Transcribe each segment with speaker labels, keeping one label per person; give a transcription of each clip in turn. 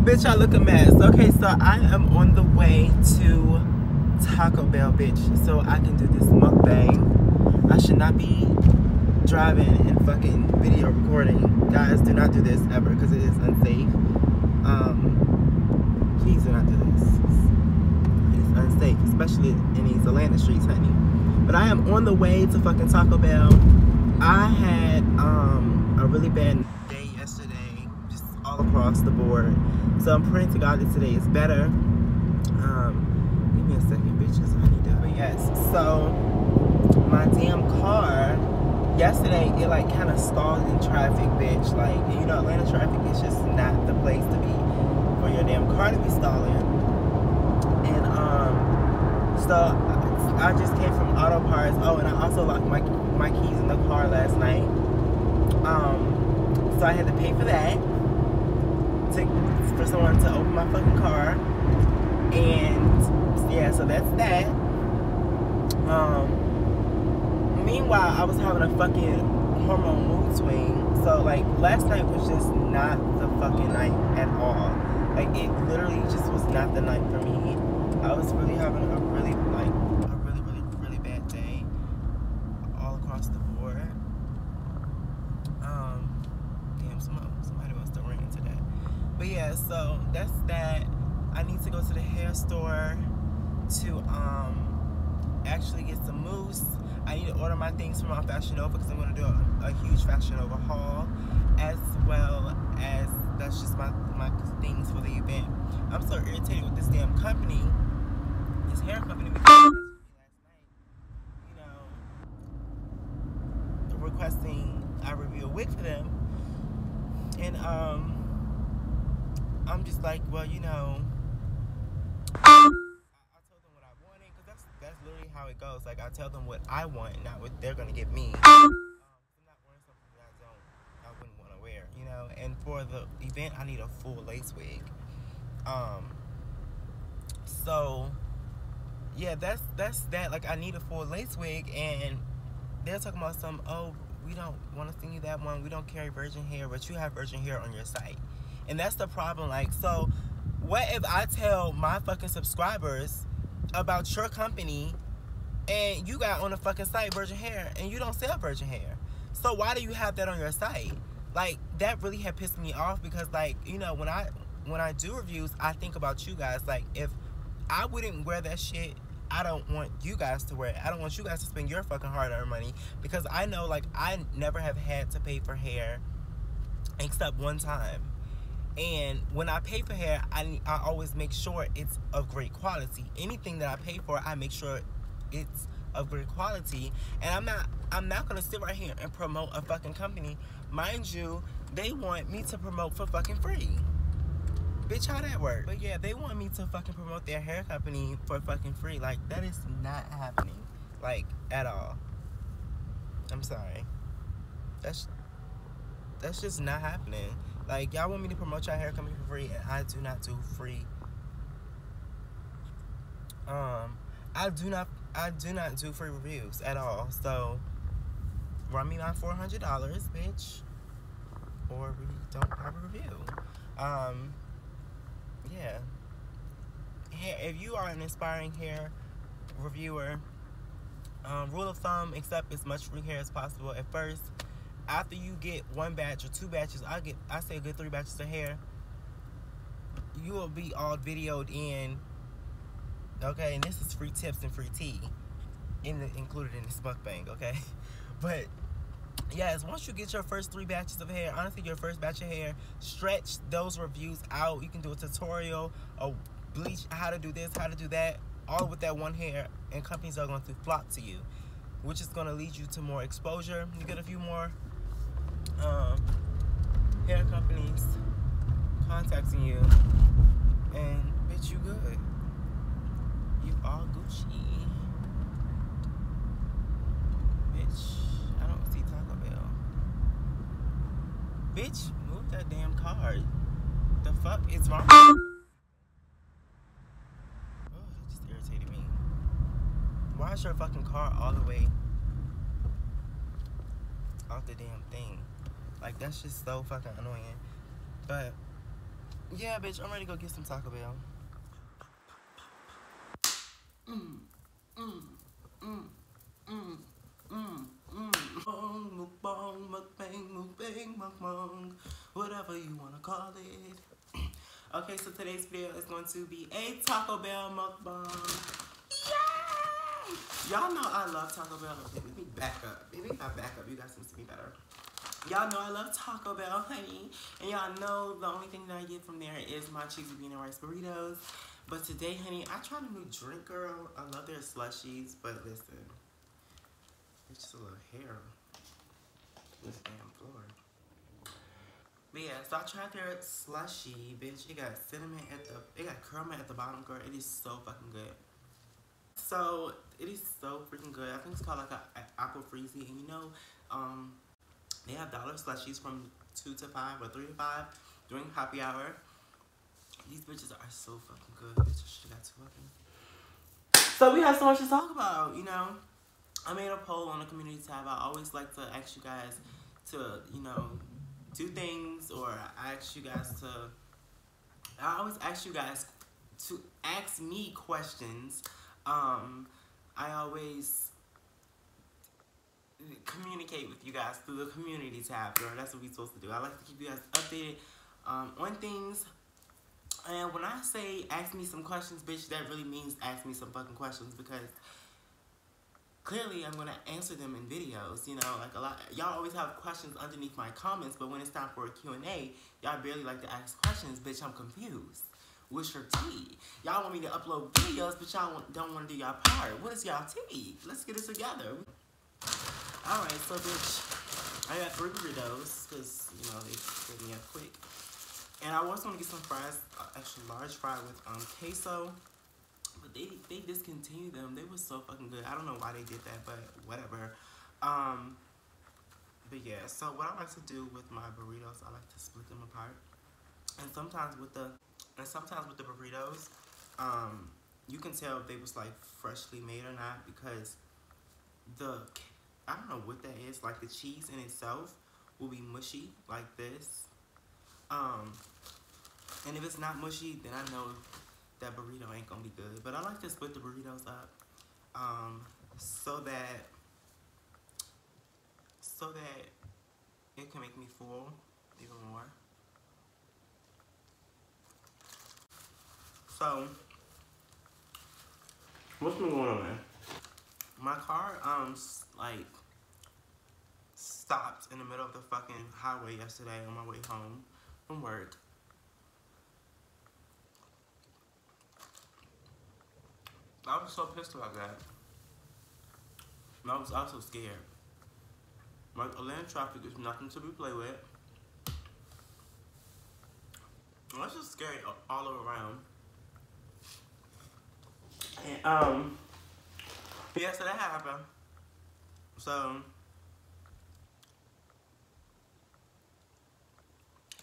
Speaker 1: Bitch, I look a mess. Okay, so I am on the way to Taco Bell, bitch, so I can do this mukbang. I should not be driving and fucking video recording. Guys, do not do this ever because it is unsafe. Please do not do this. It is unsafe, especially in these Atlanta streets, honey. But I am on the way to fucking Taco Bell. I had a really bad day yesterday, just all across the board. So I'm praying to God that today is better. Give me a second, bitches. I need to. But yes, so my damn car yesterday, it like kind of stalled in traffic, bitch. Like, you know, Atlanta traffic is just not the place to be for your damn car to be stalling. And so I just came from auto parts. Oh, and I also locked my keys in the car last night. So I had to pay for that, for someone to open my fucking car. And yeah, so that's that. Meanwhile, I was having a fucking hormone mood swing. So like last night was just not the fucking night at all. Like it literally just was not the night for me. I was really having a really bad day all across the board. Damn, somebody must have ran into that. But yeah, so that's that. I need to go to the hair store to actually get some mousse. I need to order my things from Mount Fashion Nova because I'm going to do a huge Fashion Nova haul, as well as that's just my things for the event. I'm so irritated with this damn company, this hair company, because last night, you know, requesting I review a wig for them, and I'm just like, well, you know, I told them what I wanted, because that's literally how it goes. Like, I tell them what I want, not what they're gonna give me. I'm not wearing something that I wouldn't want to wear, you know. And for the event, I need a full lace wig. So yeah, that's that. Like, I need a full lace wig, and they're talking about some, oh, we don't want to send you that one. We don't carry virgin hair, but you have virgin hair on your site. And that's the problem. Like, so what if I tell my fucking subscribers about your company and you got on the fucking site virgin hair and you don't sell virgin hair? So why do you have that on your site? Like, that really had pissed me off, because, like, you know, when I do reviews, I think about you guys. Like, if I wouldn't wear that shit, I don't want you guys to wear it. I don't want you guys to spend your fucking hard-earned money, because I know, like, I never have had to pay for hair except one time. And when I pay for hair, I always make sure it's of great quality. Anything that I pay for, I make sure it's of great quality. And I'm not gonna sit right here and promote a fucking company. Mind you, they want me to promote for fucking free. Bitch, how that work? But yeah, they want me to fucking promote their hair company for fucking free. Like, that is not happening. Like, at all. I'm sorry. That's just not happening. Like, y'all want me to promote y'all hair company for free, and I do not do free. I do not do free reviews at all. So run me my $400, bitch, or we don't have a review. Yeah. If you are an aspiring hair reviewer, rule of thumb, accept as much free hair as possible at first. After you get one batch or two batches, I say a good 3 batches of hair, you will be all videoed in. Okay, and this is free tips and free tea included in this mukbang, okay? But yes, once you get your first 3 batches of hair, honestly, your first batch of hair, stretch those reviews out. You can do a tutorial, a bleach, how to do this, how to do that, all with that one hair, and companies are going to flock to you, which is going to lead you to more exposure. You get a few more hair companies contacting you, and bitch, you good. You all Gucci. Bitch, I don't see Taco Bell. Bitch, move that damn car. The fuck is wrong? Oh, that just irritated me. Why is your fucking car all the way off the damn thing? Like, that's just so fucking annoying. But Yeah, bitch, I'm ready to go get some Taco Bell. Mm, mm, mm, mm, mm, mm. Mukbang, mukbang, mukbang, mukbang, whatever you wanna call it. Okay, so today's video is going to be a Taco Bell mukbang. Yeah! Y'all know I love Taco Bell. Okay, let me back up. Maybe if I back up, you guys can see me better. Y'all know I love Taco Bell, honey. And y'all know the only thing that I get from there is my cheesy bean and rice burritos. But today, honey, I tried a new drink, girl. I love their slushies, but listen, it's just a little hair on this damn floor. But yeah, so I tried their slushie, bitch. It got cinnamon it got caramel at the bottom, girl. It is so fucking good. So, it is so freaking good. I think it's called like a apple freezy. And you know, they have dollar slushies from 2 to 5 or 3 to 5 during happy hour. These bitches are so fucking good. Bitch, I should have got 2 of them. So we have so much to talk about, you know. I made a poll on the community tab. I always like to ask you guys to, you know, do things, or I always ask you guys to ask me questions. I always communicate with you guys through the community tab, girl. That's what we're supposed to do. I like to keep you guys updated on things. And when I say ask me some questions, bitch, that really means ask me some fucking questions, because clearly I'm gonna answer them in videos. You know, like a lot, y'all always have questions underneath my comments, but when it's time for a Q&A, y'all barely like to ask questions. Bitch, I'm confused. What's your tea? Y'all want me to upload videos, but y'all don't want to do y'all part. What is y'all tea? Let's get it together. Alright, so bitch, I got 3 burritos, because, you know, they get me up quick. And I also want to get some fries, extra large fry with queso. But they discontinued them. They were so fucking good. I don't know why they did that, but whatever. But yeah, so what I like to do with my burritos, I like to split them apart. And sometimes with the burritos, you can tell if they was like freshly made or not, because I don't know what that is, like the cheese in itself will be mushy like this. And if it's not mushy, then I know that burrito ain't gonna be good. But I like to split the burritos up, so that it can make me full even more. So what's been going on, man? My car like stopped in the middle of the fucking highway yesterday on my way home from work. I was so pissed about that. And I was also scared. Like, Atlanta traffic is nothing to be played with. And that's just scary all around. And, yeah, so that happened. So,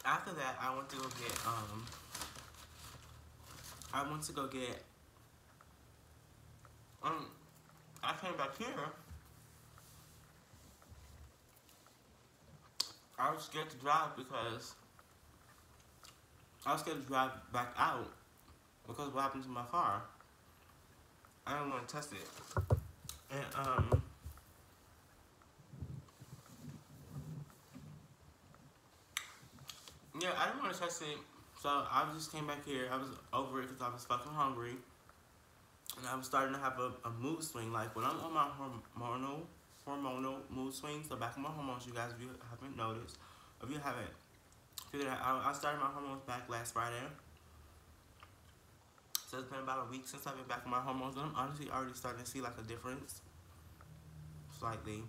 Speaker 1: after that, I went to go get, I came back here. I was scared to drive because I was scared to drive back out because of what happened to my car. I didn't want to test it. And, yeah, I didn't want to test it, so I just came back here. I was over it because I was fucking hungry. And I was starting to have a mood swing. Like, when I'm on my hormonal mood swings, the back of my hormones, you guys, if you haven't noticed, if you haven't figured out, I started my hormones back last Friday. So it's been about a week since I've been back on my hormones, and I'm honestly already starting to see like a difference. Slightly.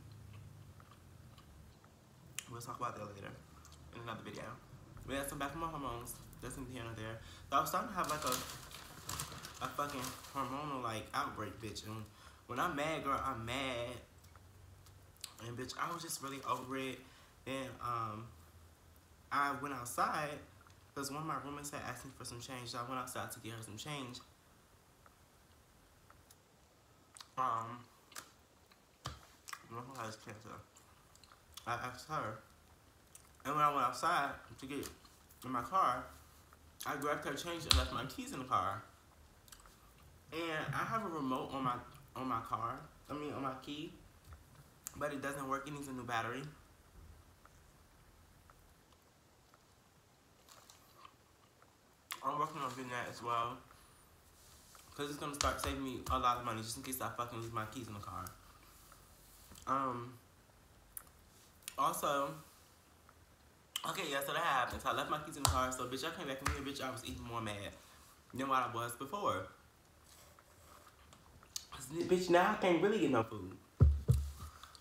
Speaker 1: We'll talk about that later in another video. But yeah, so back on my hormones. That's in here and there. So I was starting to have like a fucking hormonal like outbreak, bitch. And when I'm mad, girl, I'm mad. And bitch, I was just really over it. Then I went outside because one of my roommates had asked me for some change. So I went outside to get her some change. I asked her, and when I went outside to get in my car, I grabbed her change and left my keys in the car. And I have a remote on my car. I mean, on my key, but it doesn't work. It needs a new battery. I'm working on getting that as well, because it's gonna start saving me a lot of money just in case I fucking lose my keys in the car. Also, okay, yeah, so that happened. So I left my keys in the car. So bitch, I came back in here, bitch. I was even more mad than what I was before. Bitch, now I can't really get no food.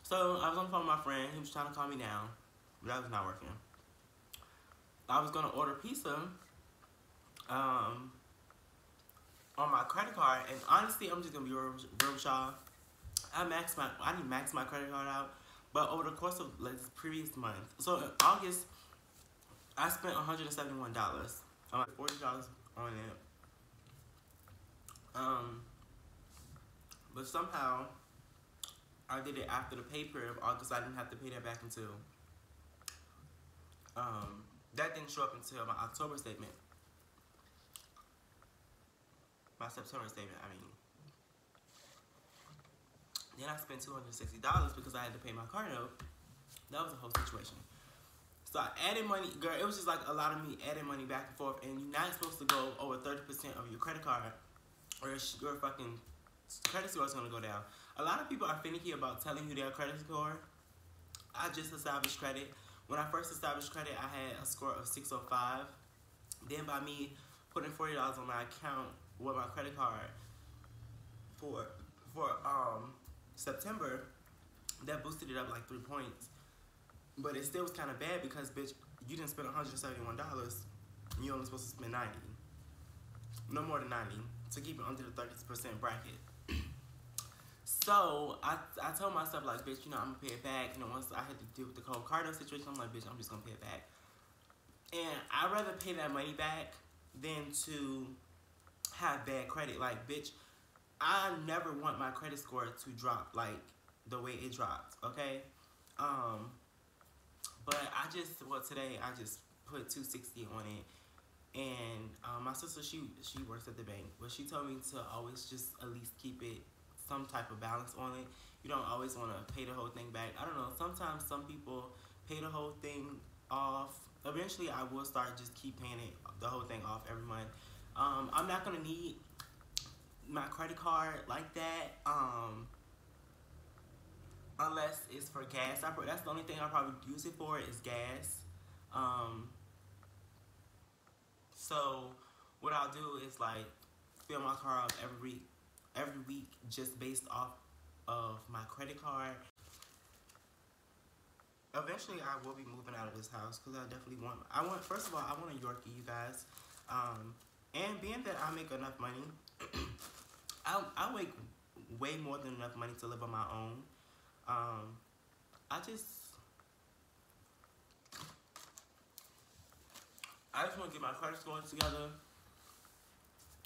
Speaker 1: So I was on the phone with my friend. He was trying to calm me down, but that was not working. I was gonna order pizza on my credit card, and honestly, I'm just gonna be real with y'all. I didn't max my credit card out, but over the course of like this previous month, so in August, I spent $171. Like $40 on it. But somehow I did it after the pay period of August. I didn't have to pay that back until that didn't show up until my October statement. My September statement, I mean. Then I spent $260 because I had to pay my car note. That was a whole situation. So I added money, girl, it was just like a lot of me adding money back and forth, and you're not supposed to go over 30% of your credit card, or your fucking credit score is gonna go down. A lot of people are finicky about telling you their credit score. I just established credit. When I first established credit, I had a score of 605. Then by me putting $40 on my account with my credit card for September, that boosted it up like 3 points. But it still was kind of bad because, bitch, you didn't spend $171. And you only supposed to spend 90. No more than 90 to keep it under the 30% bracket. So I told myself, like, bitch, you know, I'm gonna pay it back. You know, once I had to deal with the cold card situation, I'm like, bitch, I'm just gonna pay it back. And I'd rather pay that money back than to have bad credit. Like, bitch, I never want my credit score to drop like the way it dropped, okay? But today I just put $260 on it. And my sister, she works at the bank, but she told me to always just at least keep it some type of balance on it. You don't always want to pay the whole thing back. I don't know, sometimes some people pay the whole thing off. Eventually I will start just keep paying the whole thing off every month. I'm not gonna need my credit card like that unless it's for gas. That's the only thing I probably use it for is gas. So what I'll do is like fill my car up every week just based off of my credit card. Eventually I will be moving out of this house because first of all, I want a Yorkie, you guys. And being that I make enough money, I make way more than enough money to live on my own. I just want to get my credit score together.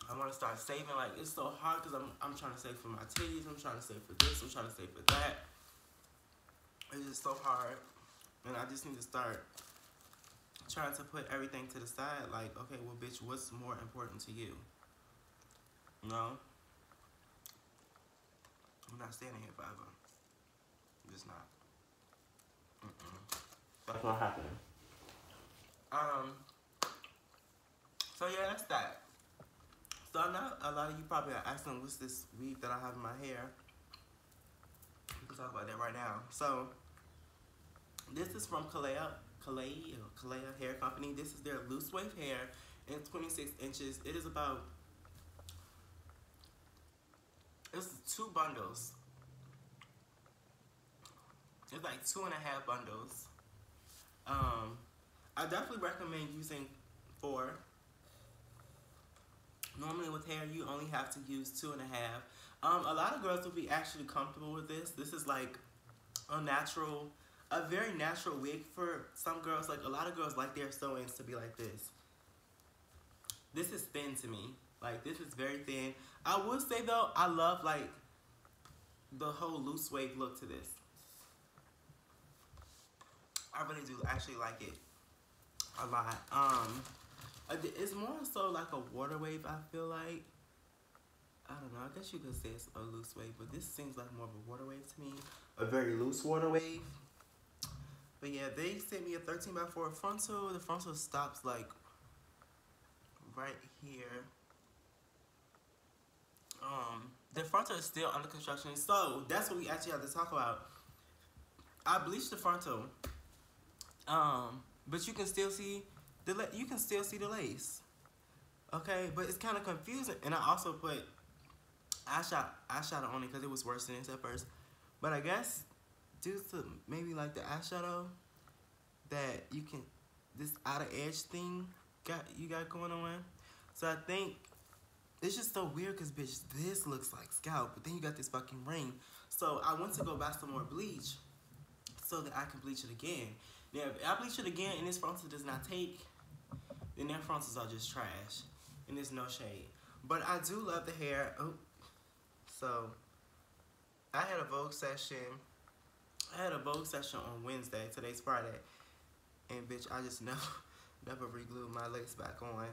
Speaker 1: I want to start saving. Like, it's so hard because I'm trying to save for my titties. I'm trying to save for this. I'm trying to save for that. It's just so hard. And I just need to start trying to put everything to the side. Like, okay, well, bitch, what's more important to you? No? I'm not standing here forever. I'm just not. That's not happening. So yeah, that's that. So I know a lot of you probably are asking what's this weave that I have in my hair. We can talk about that right now. So this is from Klaiyi Hair Company. This is their loose wave hair in 26 inches. It is about, it's 2 bundles. It's like 2.5 bundles. I definitely recommend using 4. Normally with hair, you only have to use 2.5. A lot of girls will be actually comfortable with this. This is like a very natural wig for some girls. Like, a lot of girls like their sew-ins to be like this. This is thin to me. Like, this is very thin. I will say though, I love like the whole loose wave look to this. I really do actually like it a lot. It's more so like a water wave, I feel like. I don't know, I guess you could say it's a loose wave, but this seems like more of a water wave to me. A very loose water wave. But yeah, they sent me a 13x4 frontal. The frontal stops like right here. The frontal is still under construction, so that's what we actually have to talk about. I bleached the frontal, but you can still see the lace. Okay, but it's kind of confusing, and I also put eyeshadow on it because it was worse than this at first. But I guess due to maybe like the eyeshadow that you can, this outer edge thing you got going on. So I think it's just so weird because bitch, this looks like scalp, but then you got this fucking ring. So I went to go buy some more bleach so that I can bleach it again. Now if I bleach it again and this frontal does not take, then their frontals are just trash. And there's no shade. But I do love the hair. Oh, so I had a Vogue session. On Wednesday. Today's Friday. And bitch, I just never re-glued my lace back on.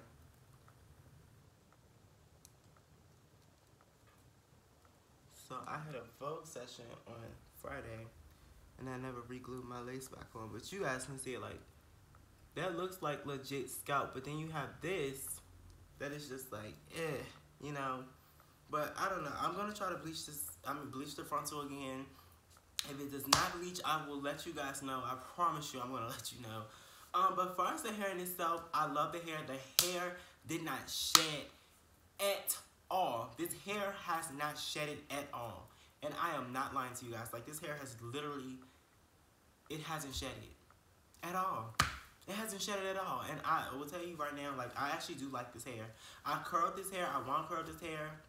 Speaker 1: So I had a Vogue session on Friday. And I never re-glued my lace back on. But you guys can see it like, that looks like legit scalp. But then you have this. That is just like, you know. But I don't know. I'm gonna try to bleach this. I'm gonna bleach the frontal again. If it does not bleach, I will let you guys know. I promise you, I'm gonna let you know. But for the hair in itself, I love the hair. The hair did not shed at all. This hair has not shedded at all, and I am not lying to you guys. Like this hair has literally, it hasn't shedded at all. It hasn't shedded at all, and I will tell you right now, like, I actually do like this hair. I curled this hair. I want curled this hair.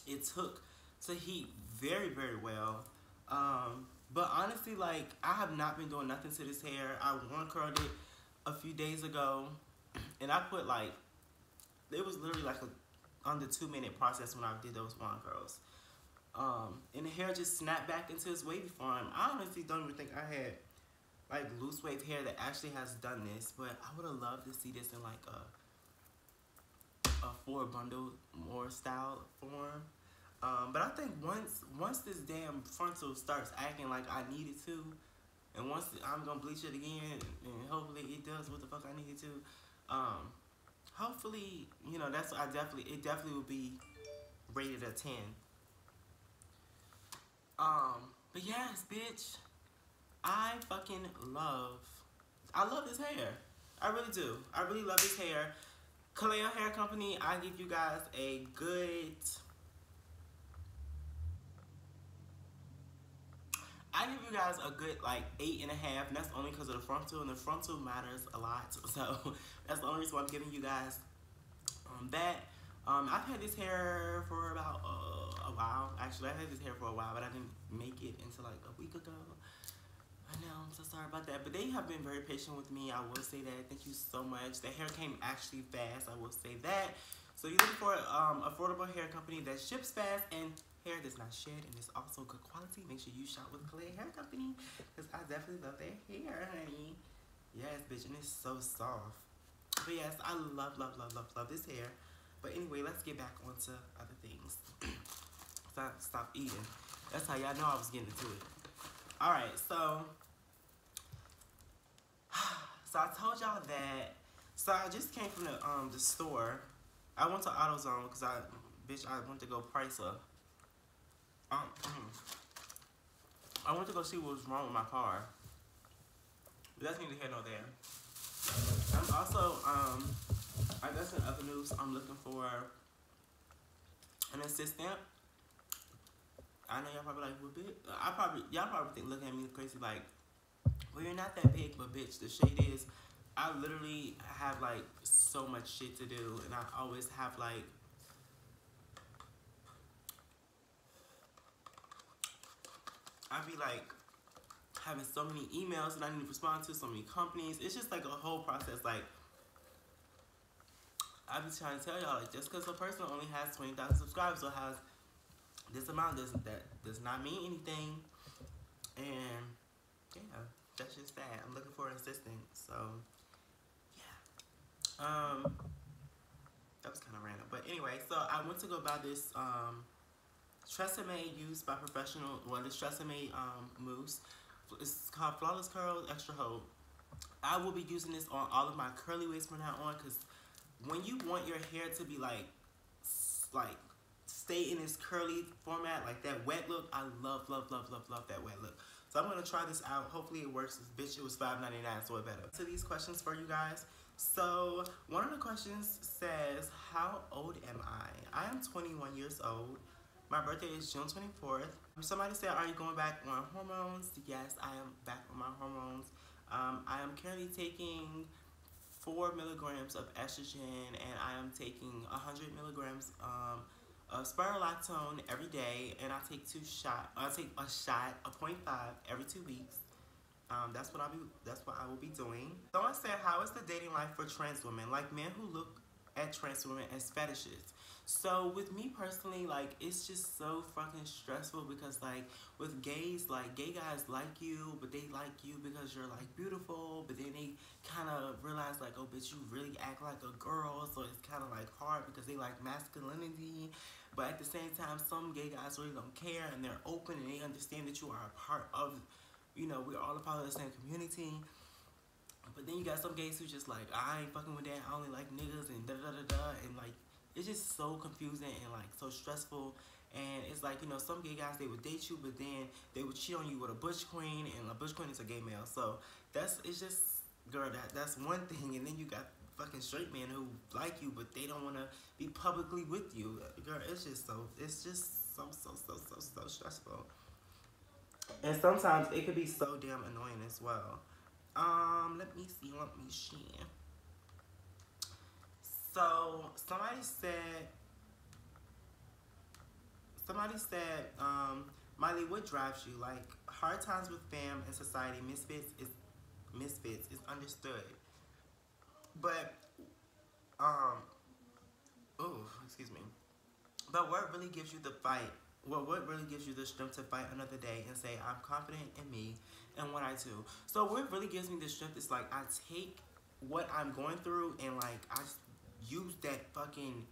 Speaker 1: It took to heat very, very well. But honestly, like, I have not been doing nothing to this hair. I want curled it a few days ago, and I put, like, it was literally like a under 2-minute process when I did those wand curls. And the hair just snapped back into its wavy form. I honestly don't even think I had like loose wave hair that actually has done this, but I would have loved to see this in like a 4 bundle more style form. But I think once this damn frontal starts acting like I need it to, and once I'm gonna bleach it again, and hopefully it does what the fuck I need it to. Hopefully, you know, it definitely will be rated a 10. But yes, bitch. I love this hair. I really do. I really love this hair. Klaiyi Hair Company, I give you guys a good, like 8.5, and that's only because of the frontal, and the frontal matters a lot. So that's the only reason why I'm giving you guys that. I've had this hair for about a while. Actually, I had this hair for a while, but I didn't make it until like a week ago. I know, I'm so sorry about that. But they have been very patient with me. I will say that. Thank you so much. The hair came actually fast. I will say that. So you're looking for an affordable hair company that ships fast and hair does not shed and is also good quality. Make sure you shop with Klaiyi Hair Company because I definitely love their hair, honey. Yes, bitch, and it's so soft. But yes, I love this hair. But anyway, let's get back onto other things. Stop eating. That's how y'all know I was getting into it. Alright, so I told y'all that. So I just came from the store. I went to AutoZone because I went to go price up. I went to go see what was wrong with my car. But that's neither here nor there. I'm also I guess in other news, I'm looking for an assistant. I know y'all probably like, well, bitch. Y'all probably looking at me crazy like, well, you're not that big, but bitch, the shade is, I literally have like so much shit to do, and I always have like, I be like having so many emails that I need to respond to, so many companies. It's just like a whole process. Like, I be trying to tell y'all, like, just because a person only has 20,000 subscribers or has this amount does not mean anything. And yeah, that's just that. I'm looking for an assistant. So yeah. anyway, so I went to go buy this TransWOMAN used by professional, well, this TransWOMAN mousse. It's called Flawless Curls Extra Hold. I will be using this on all of my curly waves from now on, because when you want your hair to be like stay in this curly format, like that wet look, I love that wet look. So I'm gonna try this out. Hopefully it works. This bitch, it was $5.99, so it better. So these questions for you guys. So one of the questions says, how old am I? I am 21 years old. My birthday is June 24th. Somebody said, are you going back on hormones? Yes, I am back on my hormones. I am currently taking 4 milligrams of estrogen, and I am taking 100 milligrams of spironolactone every day, and I take a shot, a 0.5 every 2 weeks. That's what I will be doing. Someone said, how is the dating life for trans women? Like men who look at trans women as fetishes. So with me personally, like, it's just so fucking stressful, because like with gays, like gay guys like you, but they like you because you're like beautiful, but then they kind of realize like, oh bitch, you really act like a girl, so it's kind of like hard because they like masculinity. But at the same time, some gay guys really don't care, and they're open, and they understand that you are a part of, you know, we're all a part of the same community. But then you got some gays who just like, I ain't fucking with that, I only like niggas, and da-da-da-da, and like, it's just so confusing and like so stressful. And it's like, you know, some gay guys, they would date you, but then they would cheat on you with a butch queen, and a butch queen is a gay male. So it's just, girl, that's one thing. And then you got fucking straight men who like you, but they don't want to be publicly with you. Girl, it's just so stressful. And sometimes it could be so damn annoying as well. Let me see. So somebody said, Miley, what drives you? Like, hard times with fam and society, misfits is understood. But excuse me. But what really gives you the fight? Well, what really gives you the strength to fight another day and say, I'm confident in me and what I do? So what really gives me the strength is like, I take what I'm going through, and like I use that fucking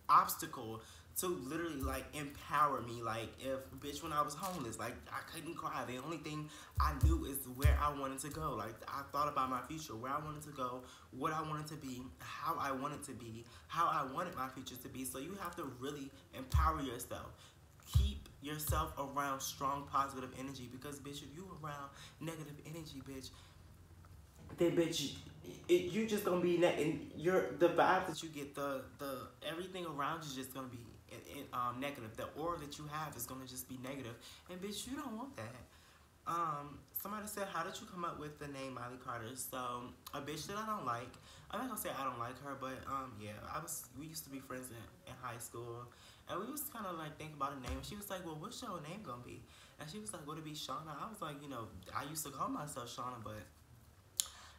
Speaker 1: obstacle to literally like empower me. Like, if bitch, when I was homeless, like I couldn't cry. The only thing I knew is where I wanted to go. Like, I thought about my future, where I wanted to go, what I wanted to be, how I wanted to be, how I wanted my future to be. So you have to really empower yourself. Keep yourself around strong positive energy, because bitch, if you around negative energy, bitch, then bitch, you just gonna be the vibes that you get, the everything around you just gonna be negative. The aura that you have is gonna just be negative, and bitch, you don't want that. Somebody said, how did you come up with the name Miley Carter? So a bitch that I don't like. I'm not gonna say I don't like her, but yeah, we used to be friends in high school, and we was kind of like thinking about a name. She was like, well, what's your name gonna be? And she was like, would it be Shauna? I was like, you know, I used to call myself Shauna, but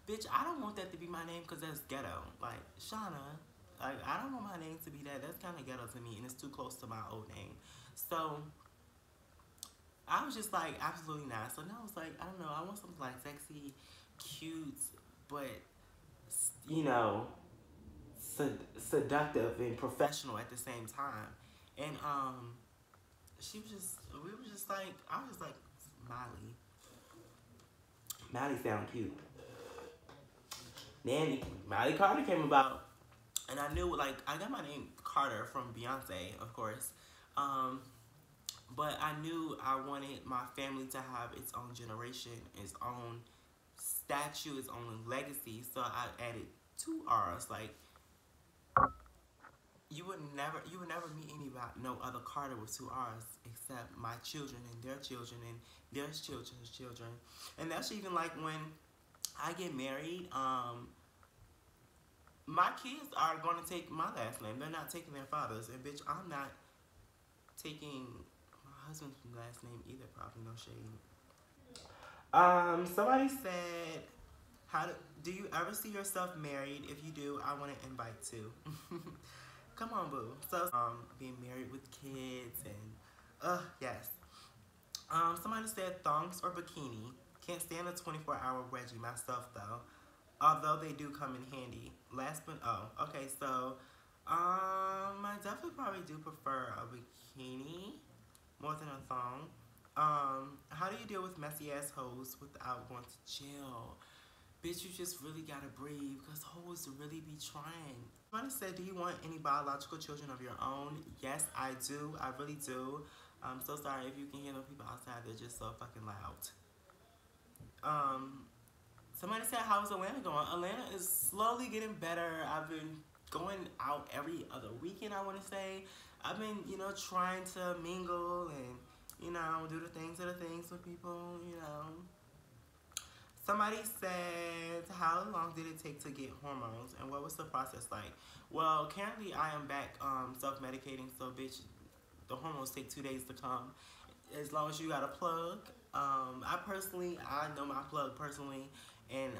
Speaker 1: bitch, I don't want that to be my name, because that's ghetto. Like, Shauna, like, I don't want my name to be that. That's kind of ghetto to me, and it's too close to my old name. So I was just like, absolutely not. So now I was like, I don't know, I want something like sexy, cute, but, you know, seductive and professional at the same time. And we were just like, I was just like, Miley. Miley sound cute. Then Miley Carter came about, and I knew, like, I got my name Carter from Beyonce, of course, but I knew I wanted my family to have its own generation, its own statue, its own legacy, so I added 2 R's. Like, you would never meet no other Carter with 2 R's except my children and their children and their children's children. And that's even like when I get married, my kids are going to take my last name. They're not taking their father's. And bitch, I'm not taking my husband's last name either. Probably no shade. Somebody said, do you ever see yourself married? If you do, I want to invite too. Come on, boo. So, being married with kids and, yes. Somebody said thongs or bikini. Can't stand a 24-hour wedgie myself though. Although they do come in handy. Okay, so, definitely probably do prefer a bikini more than a thong. How do you deal with messy ass hoes without going to jail? Bitch, you just really gotta breathe because hoes really be trying. Somebody said, do you want any biological children of your own? Yes, I do. I really do. I'm so sorry if you can hear those people outside. They're just so fucking loud. Somebody said, how's Atlanta going? Atlanta is slowly getting better. I've been going out every other weekend, I want to say. I've been, you know, trying to mingle and, you know, do the things with people, you know. Somebody said, how long did it take to get hormones and what was the process like? Well, currently I am back self-medicating, so bitch, the hormones take 2 days to come. As long as you got a plug. I know my plug personally, and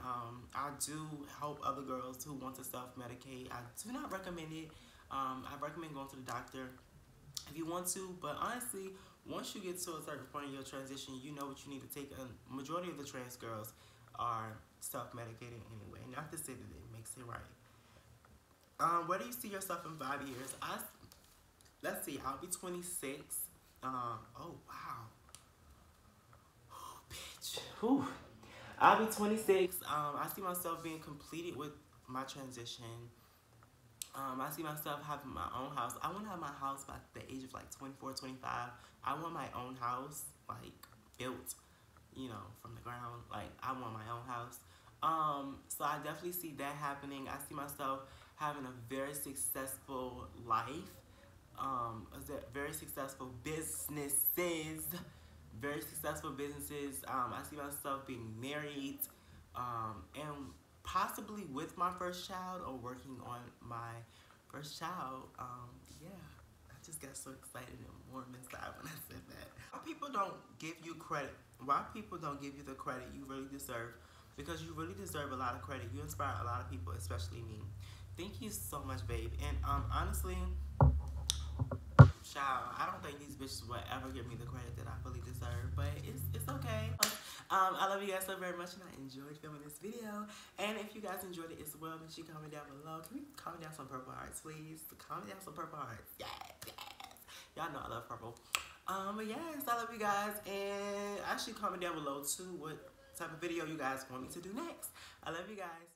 Speaker 1: I do help other girls who want to self-medicate. I do not recommend it. I recommend going to the doctor if you want to, but honestly, once you get to a certain point in your transition, you know what you need to take. A majority of the trans girls are self-medicating anyway. Not to say that it makes it right. Where do you see yourself in 5 years? Let's see, I'll be 26. Oh, wow. Oh, bitch. Whew. I'll be 26. I see myself being completed with my transition. I see myself having my own house. I want to have my house by the age of like 24, 25. I want my own house, like, built, you know, from the ground. Like, I want my own house. So I definitely see that happening. I see myself having a very successful life. Very successful businesses. I see myself being married, and possibly with my first child or working on my first child. Yeah, I just got so excited and warm inside when I said that. Why people don't give you credit? Why people don't give you the credit you really deserve? Because you really deserve a lot of credit. You inspire a lot of people, especially me. Thank you so much, babe. And honestly, child, I don't think these bitches will ever give me the credit that I fully deserve, but it's okay. I love you guys so very much, and I enjoyed filming this video. And if you guys enjoyed it as well, make sure you comment down below. Can we comment down some purple hearts, please? Comment down some purple hearts. Yes, yes. Y'all know I love purple. But yes, I love you guys, and actually comment down below too what type of video you guys want me to do next. I love you guys.